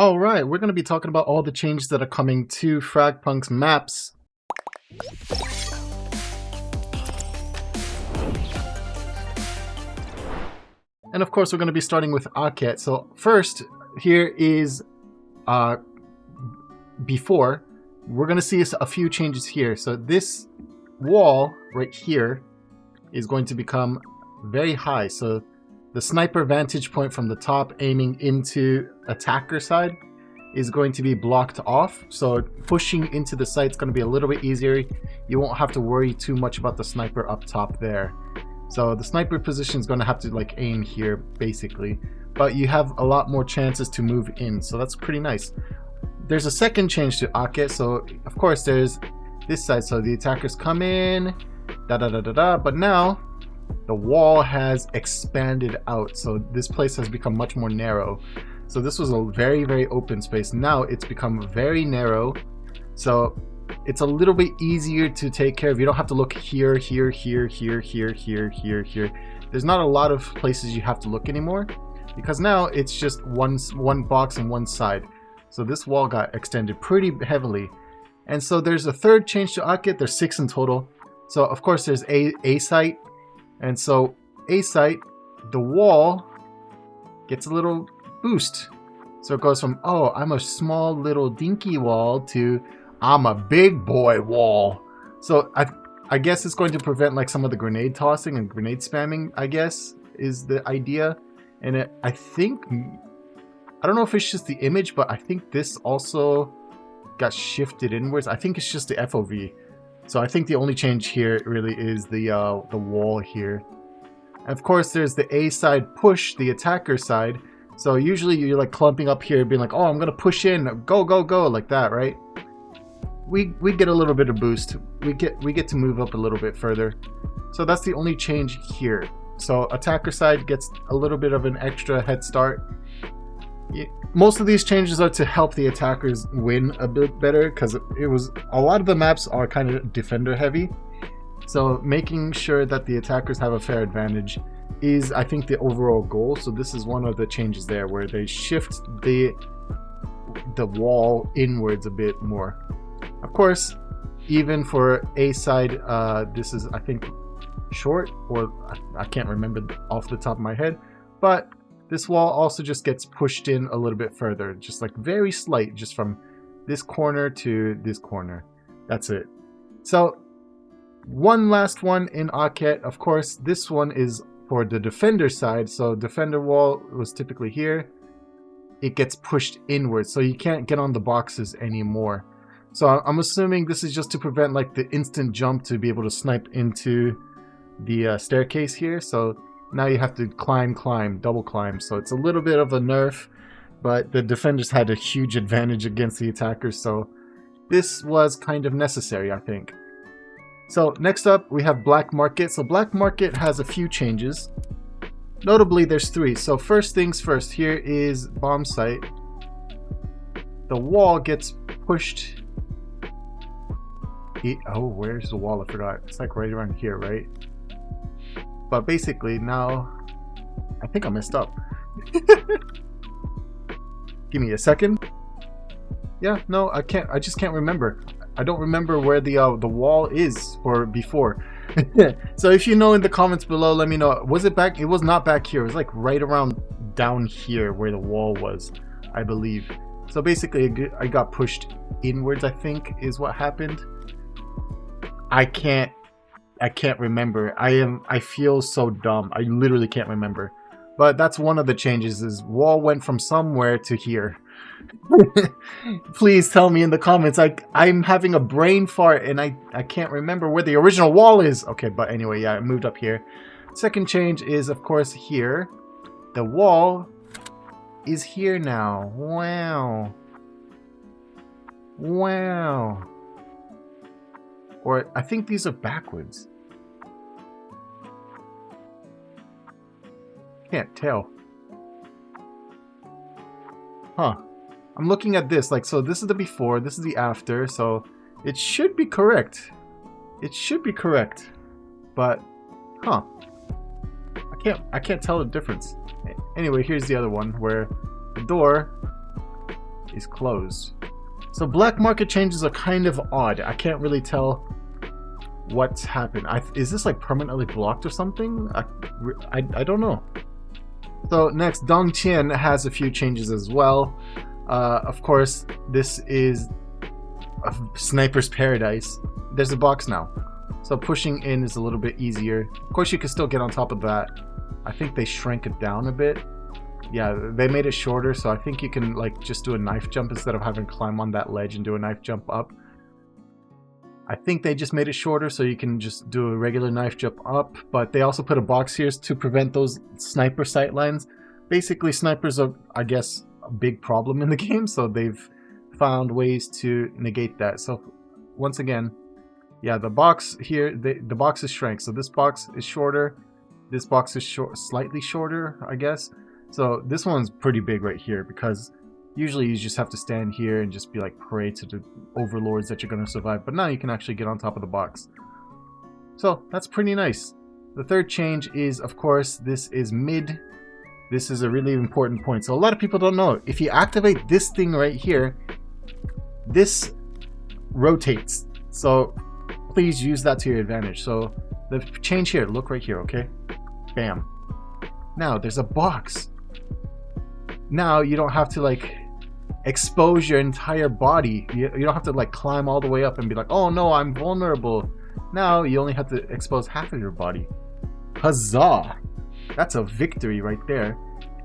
All right, we're going to be talking about all the changes that are coming to FragPunk's maps. And of course, we're going to be starting with Akhet. So first, here is before. We're going to see a few changes here. So this wall right here is going to become very high. So the sniper vantage point from the top aiming into attacker side is going to be blocked off. So pushing into the site is going to be a little bit easier. You won't have to worry too much about the sniper up top there. So the sniper position is going to have to like aim here basically, but you have a lot more chances to move in. So that's pretty nice. There's a second change to Akhet. So of course there's this side. So the attackers come in, but now the wall has expanded out. So this place has become much more narrow. So this was a very, very open space. Now it's become very narrow. So it's a little bit easier to take care of. You don't have to look here, here, here, here, here, here, here, here. There's not a lot of places you have to look anymore because now it's just one box and one side. So this wall got extended pretty heavily. And so there's a third change to Akhet. There's 6 in total. So of course there's a site. And so a site, the wall gets a little boost. So it goes from, oh, I'm a small little dinky wall to I'm a big boy wall. So I guess it's going to prevent like some of the grenade tossing and grenade spamming, I guess, is the idea. And I think, I don't know if it's just the image, but I think this also got shifted inwards. I think it's just the FOV. So I think the only change here really is the wall here. And of course, there's the A side push, the attacker side. So usually you're like clumping up here, being like, oh, I'm gonna push in, go, go, go, like that, right? We get a little bit of boost. We get to move up a little bit further. So that's the only change here. So attacker side gets a little bit of an extra head start. Most of these changes are to help the attackers win a bit better because it was a lot of the maps are kind of defender heavy. So making sure that the attackers have a fair advantage is, I think, the overall goal. So this is one of the changes there where they shift the wall inwards a bit more. Of course, even for A side, this is, I think, short, or I can't remember off the top of my head, but this wall also just gets pushed in a little bit further, just like very slight, just from this corner to this corner. That's it. So one last one in Akhet. Of course, this one is for the defender side. So defender wall was typically here. It gets pushed inwards, so you can't get on the boxes anymore. So I'm assuming this is just to prevent like the instant jump to be able to snipe into the staircase here. So now you have to climb, double climb. So it's a little bit of a nerf, but the defenders had a huge advantage against the attackers. So this was kind of necessary, I think. So next up, we have Black Market. So Black Market has a few changes. Notably, there's 3. So first things first, here is bomb site. The wall gets pushed. Oh, where's the wall? I forgot. It's like right around here, right? But basically now, I think I messed up. Give me a second. Yeah, no, I can't. I just can't remember. I don't remember where the wall is for before. So if you know in the comments below, let me know. Was it back? It was not back here. It was like right around down here where the wall was, I believe. So basically, I got pushed inwards, I think, is what happened. I can't remember. I feel so dumb. I literally can't remember. But that's one of the changes, is wall went from somewhere to here. Please tell me in the comments. I'm having a brain fart and I can't remember where the original wall is. Okay, but anyway, yeah, it moved up here. Second change is, of course, here. The wall is here now. Wow. Wow. Or I think these are backwards. Can't tell. Huh. I'm looking at this, like, so this is the before, this is the after, so it should be correct. It should be correct. But, huh. I can't tell the difference. Anyway, here's the other one where the door is closed. So black market changes are kind of odd. I can't really tell what's happened. Is this like permanently blocked or something? I don't know. So next, Dongqian has a few changes as well. Of course, this is a sniper's paradise. There's a box now, so pushing in is a little bit easier. Of course, you can still get on top of that. I think they shrank it down a bit. Yeah, they made it shorter, so I think you can like just do a knife jump instead of having to climb on that ledge and do a knife jump up. I think they just made it shorter so you can just do a regular knife jump up, but they also put a box here to prevent those sniper sight lines. Basically, snipers are, I guess, a big problem in the game, so they've found ways to negate that. So once again, yeah, the box here, the box is shrank, so this box is shorter, this box is slightly shorter, I guess. So this one's pretty big right here, because usually you just have to stand here and just be like prey to the overlords that you're going to survive, but now you can actually get on top of the box. So that's pretty nice. The third change is, of course, this is mid. This is a really important point. So a lot of people don't know. If you activate this thing right here, this rotates. So please use that to your advantage. So the change here, look right here, okay? Bam. Now there's a box. Now you don't have to like expose your entire body. You don't have to like climb all the way up and be like, oh no, I'm vulnerable. Now you only have to expose half of your body. Huzzah! That's a victory right there.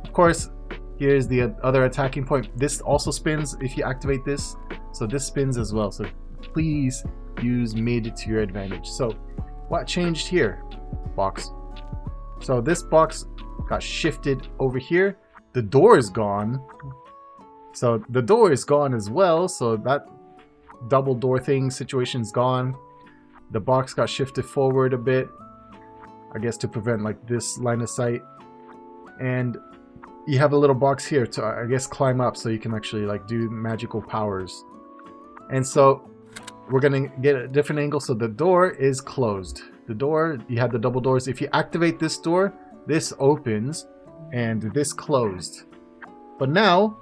Of course, here's the other attacking point. This also spins if you activate this. So this spins as well. So please use mid to your advantage. So what changed here? Box. So this box got shifted over here. The door is gone. So the door is gone as well. So that double door thing situation is gone. The box got shifted forward a bit, I guess to prevent like this line of sight. And you have a little box here to, I guess, climb up so you can actually like do magical powers. And so we're gonna get a different angle. So the door is closed. The door, you have the double doors. If you activate this door, this opens and this closed. But now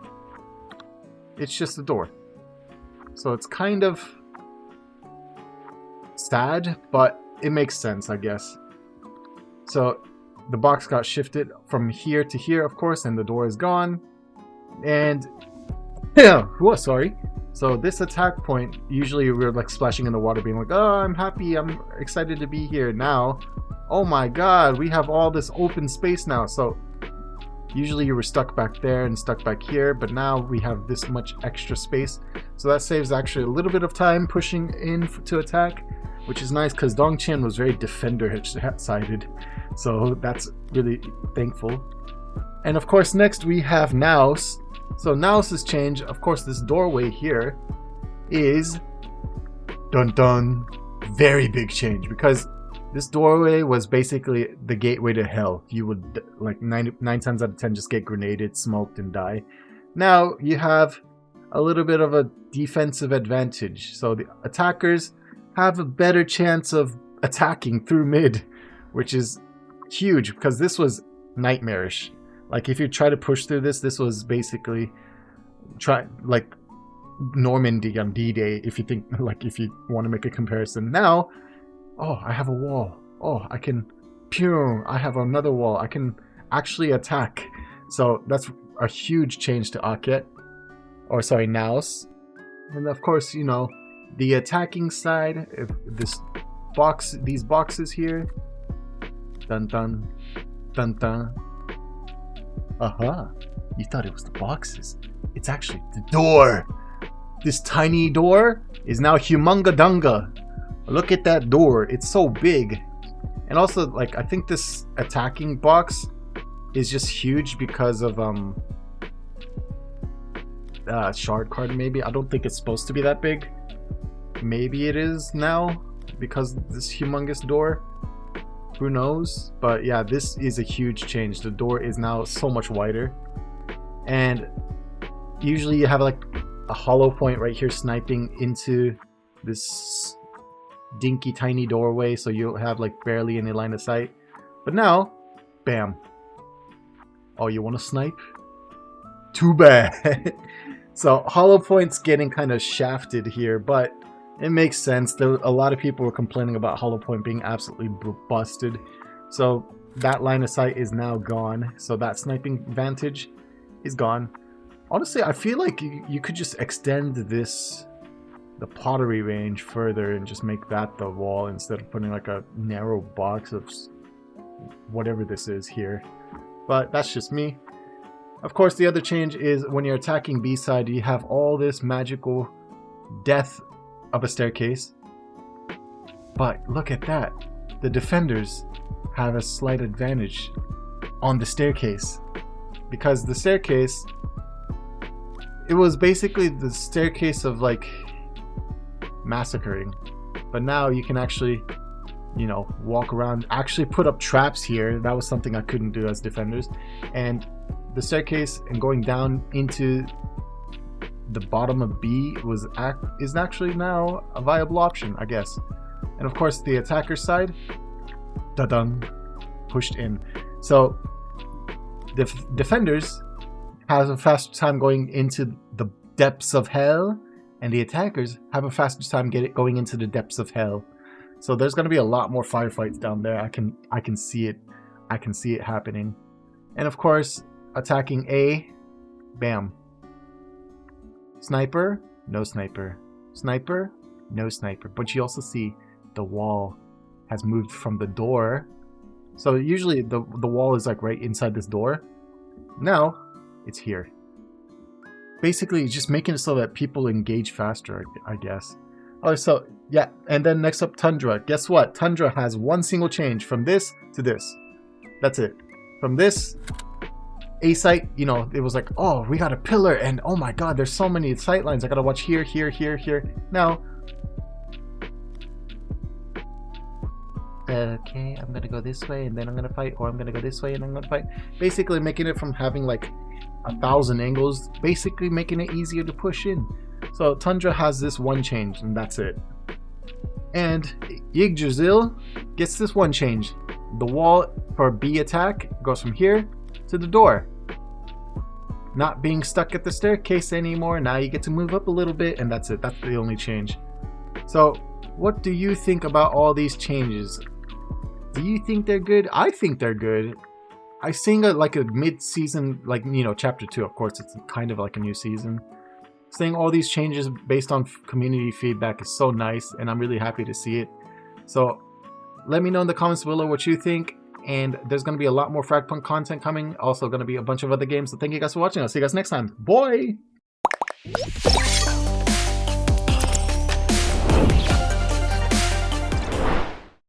it's just the door. So it's kind of sad, but it makes sense, I guess. So the box got shifted from here to here, of course, and the door is gone. And yeah, whoa, sorry. So this attack point, usually we're like splashing in the water being like, oh, I'm happy, I'm excited to be here. Now, oh my god, we have all this open space now. So usually you were stuck back there and stuck back here, but now we have this much extra space. So that saves actually a little bit of time pushing in to attack, which is nice because Dongqian was very defender-sided. So that's really thankful. And of course, next we have Naos. So Naos' change, of course, this doorway here is dun dun, very big change, because this doorway was basically the gateway to hell. You would like 9 times out of 10 just get grenaded, smoked, and die. Now you have a little bit of a defensive advantage. So the attackers have a better chance of attacking through mid, which is huge because this was nightmarish. Like if you try to push through this, this was basically like Normandy on D-Day. If you think like if you want to make a comparison now, oh, I have a wall. Oh, I can pew. I have another wall. I can actually attack. So that's a huge change to Akhet, or sorry, Naos. And of course, you know, the attacking side. If this box, these boxes here, dun dun dun dun. Aha! You thought it was the boxes. It's actually the door. This tiny door is now humunga dunga. Look at that door. It's so big. And also, like, I think this attacking box is just huge because of shard card maybe. I don't think it's supposed to be that big. Maybe it is now because this humongous door. Who knows? But yeah, this is a huge change. The door is now so much wider. And usually you have like a hollow point right here sniping into this dinky tiny doorway, so you'll have like barely any line of sight. But now, bam. Oh, you want to snipe? Too bad. So Hollow Point's getting kind of shafted here, but it makes sense. A lot of people were complaining about Hollow Point being absolutely busted. So that line of sight is now gone. So that sniping vantage is gone. Honestly, I feel like you could just extend the pottery range further and just make that the wall instead of putting like a narrow box of whatever this is here. But that's just me. Of course, the other change is when you're attacking B-side, you have all this magical death of a staircase. But look at that. The defenders have a slight advantage on the staircase. Because the staircase, it was basically the staircase of like massacring. But now you can actually, you know, walk around, actually put up traps here. That was something I couldn't do as defenders. And the staircase and going down into the bottom of B is actually now a viable option, I guess. And of course, the attacker side, da-dun, pushed in. So the defenders have a faster time going into the depths of hell, and the attackers have a faster time going into the depths of hell. So there's going to be a lot more firefights down there. I can see it. I can see it happening. And of course, attacking A, bam. Sniper, no sniper. Sniper, no sniper. But you also see the wall has moved from the door. So usually the wall is like right inside this door. Now it's here. Basically, just making it so that people engage faster, I guess. Oh, so yeah. And then next up, Tundra. Guess what? Tundra has one single change from this to this. That's it. From this A-site, you know, it was like, oh, we got a pillar, and oh my god, there's so many sight lines. I gotta watch here, here, here, here. Now, okay, I'm gonna go this way, and then I'm gonna fight, or I'm gonna go this way, and I'm gonna fight. Basically making it from having like 1,000 angles, basically making it easier to push in. So Tundra has this one change, and that's it. And Yggdrasil gets this one change. The wall for B attack goes from here to the door. Not being stuck at the staircase anymore. Now you get to move up a little bit, and that's it. That's the only change. So what do you think about all these changes? Do you think they're good? I think they're good. I sing like a mid-season, like, you know, chapter 2, of course, it's kind of like a new season. Seeing all these changes based on community feedback is so nice, and I'm really happy to see it. So let me know in the comments below what you think. And there's going to be a lot more FragPunk content coming. Also going to be a bunch of other games. So thank you guys for watching. I'll see you guys next time. Bye!